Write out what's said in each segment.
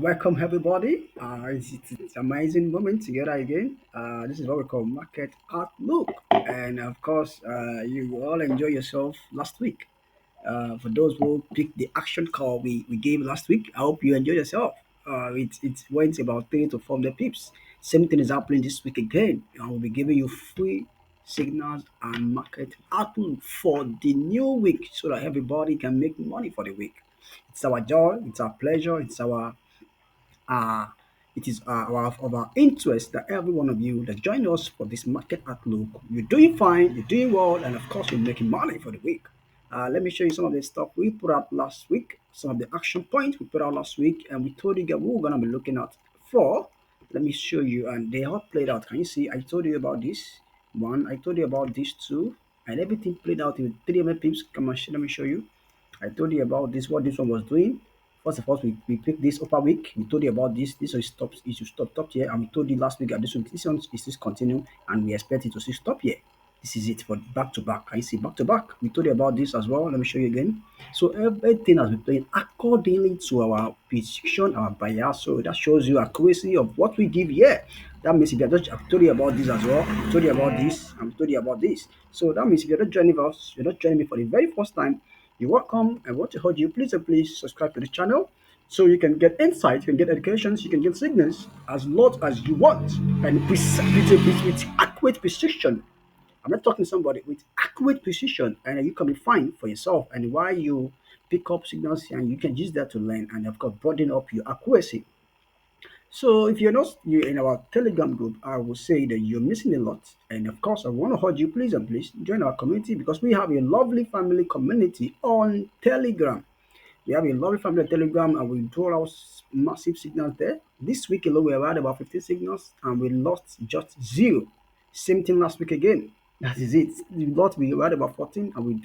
Welcome everybody. It's amazing moment together again. This is what we call market outlook, and of course, you all enjoy yourself last week. For those who picked the action call we gave last week, I hope you enjoyed yourself. It went about 3 to 4 pips. Same thing is happening this week again. I will be giving you free signals and market outlook for the new week so that everybody can make money for the week. It's our joy, it's our pleasure, uh, it is of our interest that every one of you that join us for this market outlook, you're doing fine, you're doing well, and of course, you're making money for the week. Let me show you some of the stuff we put out last week, some of the action points we put out last week, and we told you guys what we're going to be looking at for. Let me show you, and they all played out. Can you see? I told you about this one, I told you about this two, and everything played out in 300 pips. Come on, let me show you. I told you about this, what this one was doing. First of all, we picked this upper week. We told you about this. This one is stop. It should stop here. And we told you last week that this one is this continue, and we expect it to see stop here. This is it for back to back. I see back to back. We told you about this as well. Let me show you again. So everything has been playing accordingly to our prediction, our bias. So that shows you accuracy of what we give here. That means if I've told you about this as well, I told you about this, I've told you about this. So that means if you're not joining us, you're not joining me for the very first time, you're welcome. I want to urge you, please subscribe to the channel so you can get insight, you can get educations, you can get signals as lot as you want and with accurate precision. I'm not talking to somebody with accurate precision, and you can be fine for yourself. And while you pick up signals and you can use that to learn and of course broaden up your accuracy. So if you're in our Telegram group, I will say that you're missing a lot. And of course, I want to urge you, please and please join our community because we have a lovely family community on Telegram. We have a lovely family on Telegram and we draw out massive signals there. This week alone, we had about 15 signals and we lost just zero. Same thing last week again. That is it. We had about 14 and we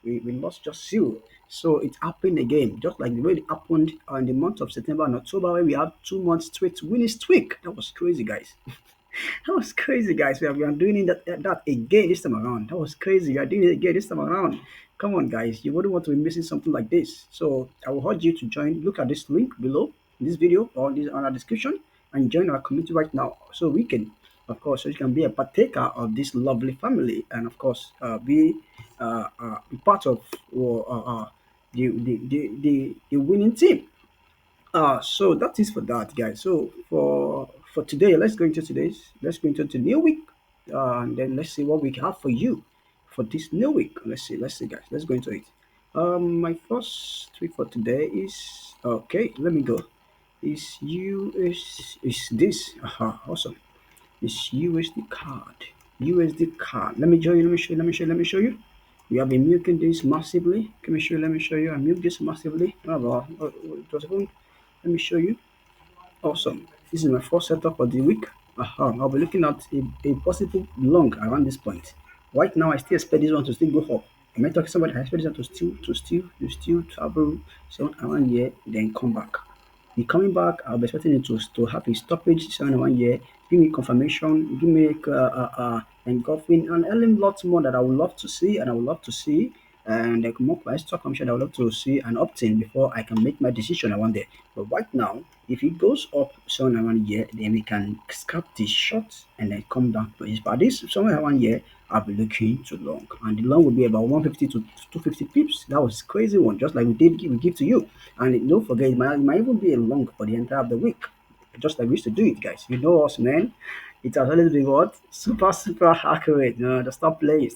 we lost just zero. So it happened again, just like the way it happened in the month of September and October, where we had 2 months straight winning streak. That was crazy, guys. That was crazy, guys. We are doing that again this time around. That was crazy. We are doing it again this time around. Come on, guys. You wouldn't want to be missing something like this. So I will urge you to join. Look at this link below in this video or this on our description and join our community right now so we can, of course, so you can be a partaker of this lovely family and, of course, be part of the winning team. So that is for that, guys. So for today, let's go into the new week, and then let's see what we have for you for this new week. Let's see, guys. Let's go into it. My first tweet for today is okay. Let me go. Is US is this? Aha, awesome. It's USD card. USD card. Let me show you. Let me show you. Let me show you. Let me show you. We have been milking this massively. Let me show you. Let me show you. I milked this massively. It was even. Let me show you. Awesome. This is my first setup for the week. I'll be looking at a possible long around this point. Right now, I still expect this one to still go up. I might talk to somebody. I expect this one to still travel some around here, then come back. The coming back, I'll be expecting it to have a stoppage somewhere around here. Give me confirmation. Give me engulfing and a lot more that I would love to see, and I would love to see and like more price stock I'm sure I would love to see an opt-in before I can make my decision around there. But right now, if it goes up somewhere around here, then we can scrap the short and then come down to it. But this somewhere around here, I'll be looking to long. And the long will be about 150 to 250 pips. That was crazy one, just like we give to you. And don't forget, it might even be a long for the entire of the week. Just like we used to do it, guys. You know us, man. It has always been what? Super accurate. No, just stop playing,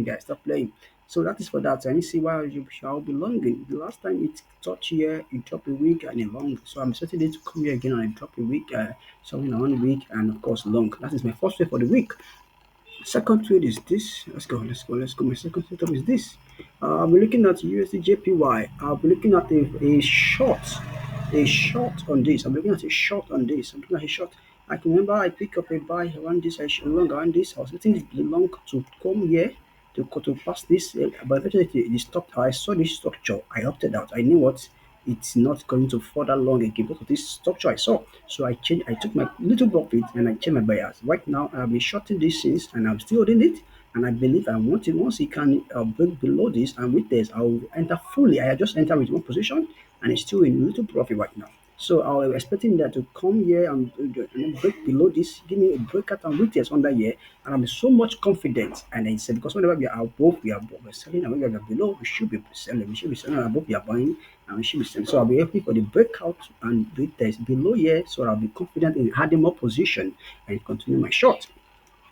guys. Stop playing. So that is for that. And you see why you shall be longing. The last time it touched here, it dropped a week and a long. So I'm expecting it to come here again and drop a week, something around a week, and of course long. That is my first trade for the week. Second trade is this. Let's go. My second setup is this. I'll be looking at USDJPY. I'll be looking at a short on this. I'm looking at a short on this. I'm looking at a short. I can remember I picked up a buy around this, long around this. I was waiting the long to come here to pass this, but eventually the stop. I saw this structure. I opted out. I knew what it's not going to further long again because of this structure I saw. So I changed. I took my little profit and I changed my buyers. Right now I've been shorting this since, and I'm still holding it. And I believe I want it. Once it can break below this and with this, I'll enter fully. I just enter with one position and it's still in little profit right now. So I was expecting that to come here and then break below this, give me a breakout and weakness under here, and I'm so much confident. And I said because whenever we are above, we're selling, and when we are below, we should be selling. We should be selling above, we are buying, and we should be selling. So I'll be happy for the breakout and weakness below here, so I'll be confident in adding more position and continue my short.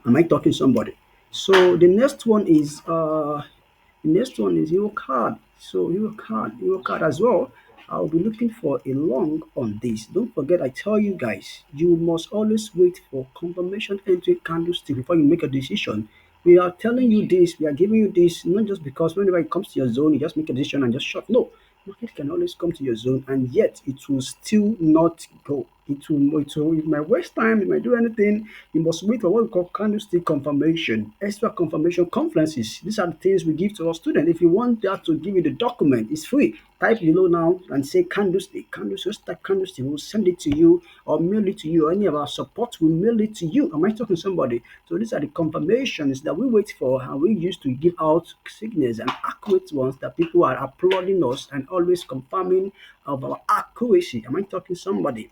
Am I talking somebody? So the next one is Euro card. So Euro card as well. I'll be looking for a long on this. Don't forget, I tell you guys, you must always wait for confirmation entry candlestick before you make a decision. We are telling you this, we are giving you this, not just because whenever it comes to your zone, you just make a decision and just short. No, market can always come to your zone and yet it will still not go. It might waste time, it might do anything. You must wait for what we call candlestick confirmation, extra confirmation conferences. These are the things we give to our students. If you want that to give you the document, it's free. Type below now and say candlestick. Candlestick, just type candlestick. We'll send it to you or mail it to you. Or any of our support will mail it to you. Am I talking to somebody? So these are the confirmations that we wait for and we use to give out signals and accurate ones that people are applauding us and always confirming of our accuracy. Am I talking to somebody?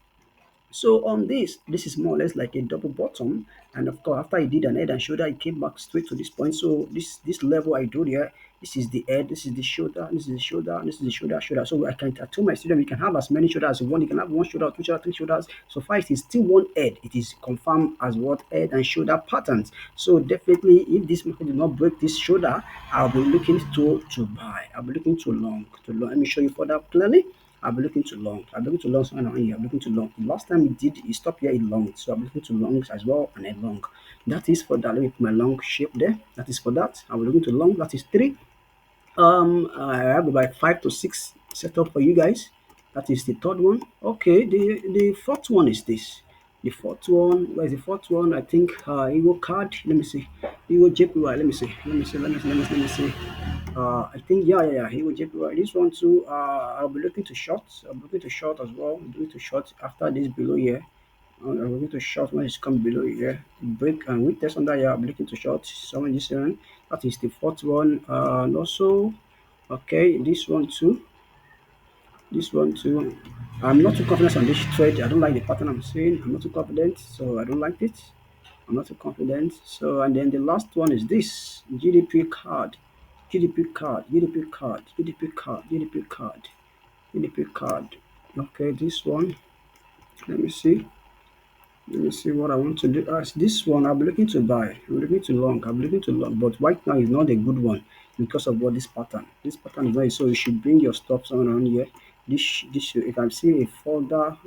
So on this is more or less like a double bottom, and of course, after he did an head and shoulder, he came back straight to this point. So this level I drew here, this is the head, this is the shoulder, this is the shoulder, this is the shoulder. So I told my student, you can have as many shoulders as you want. You can have one shoulder, two shoulder, three shoulders. So far, it is still one head. It is confirmed as what head and shoulder patterns. So definitely, if this market did not break this shoulder, I'll be looking to buy. I'll be looking to long. Let me show you further clearly. I'll be looking to long. I'll be looking to long somewhere around here. I'm looking to long. The last time it did, it stopped here in long. So I'm looking to longs as well and a long. That is for that. Let me put my long shape there. That is for that. I'm looking to long. That is three. I have about 5 to 6 set up for you guys. That is the third one. Okay, the fourth one is this. The fourth one, where is the fourth one? I think Euro card. Let me see. EURJPY. Let me see. Let me see. I think yeah. EURJPY. This one too. I'll be looking to short. I'm looking to short as well. I'm looking to short after this below here. I'm looking to short when it's come below here. Break and with test under here. I'm looking to short. Someone this one. That is the fourth one. And also, okay, this one too. This one too. I'm not too confident on this trade. I don't like the pattern I'm seeing. I'm not too confident, so I don't like it. I'm not too confident. So and then the last one is this GDP card. GDP card. Okay, this one. Let me see. Let me see what I want to do. As this one, I'll be looking to buy. I'm looking to long. I'm looking to long, but right now is not a good one because of what this pattern. This pattern is not so. You should bring your stops on around here. If I'm seeing a further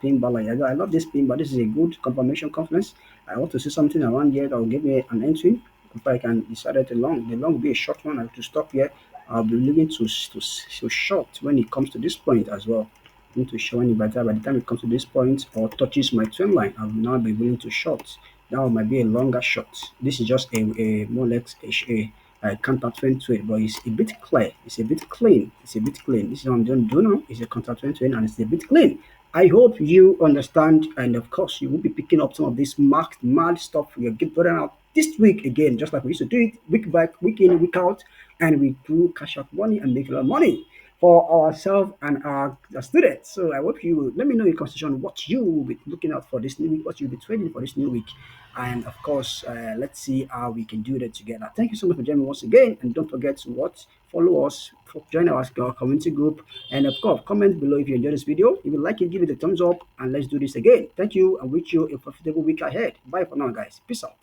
pin bar like that, I love this pin, but this is a good confirmation conference. I want to see something around here that will give me an entry. If I can decide to long, the long will be a short one. I have to stop here. I'll be looking to short when it comes to this point as well. Need to show any better by the time it comes to this point or touches my trend line, I will now be willing to short. That one might be a longer shot. This is just a more or less a counter trend trade, but it's a bit clear. It's a bit clean. It's a bit clean. This is what I'm going to do now. It's a counter trend trade and it's a bit clean. I hope you understand, and of course, you will be picking up some of this marked mad stuff. We'll get better out this week again, just like we used to do it week back, week in, week out, and we do cash out money and make a lot of money for ourselves and our students. So I hope you will let me know in conversation what you will be looking out for this new week, what you'll be trading for this new week. And of course, let's see how we can do that together. Thank you so much for joining me once again. And don't forget to follow us, join our community group. And of course, comment below if you enjoyed this video. If you like it, give it a thumbs up. And let's do this again. Thank you. I wish you a profitable week ahead. Bye for now, guys. Peace out.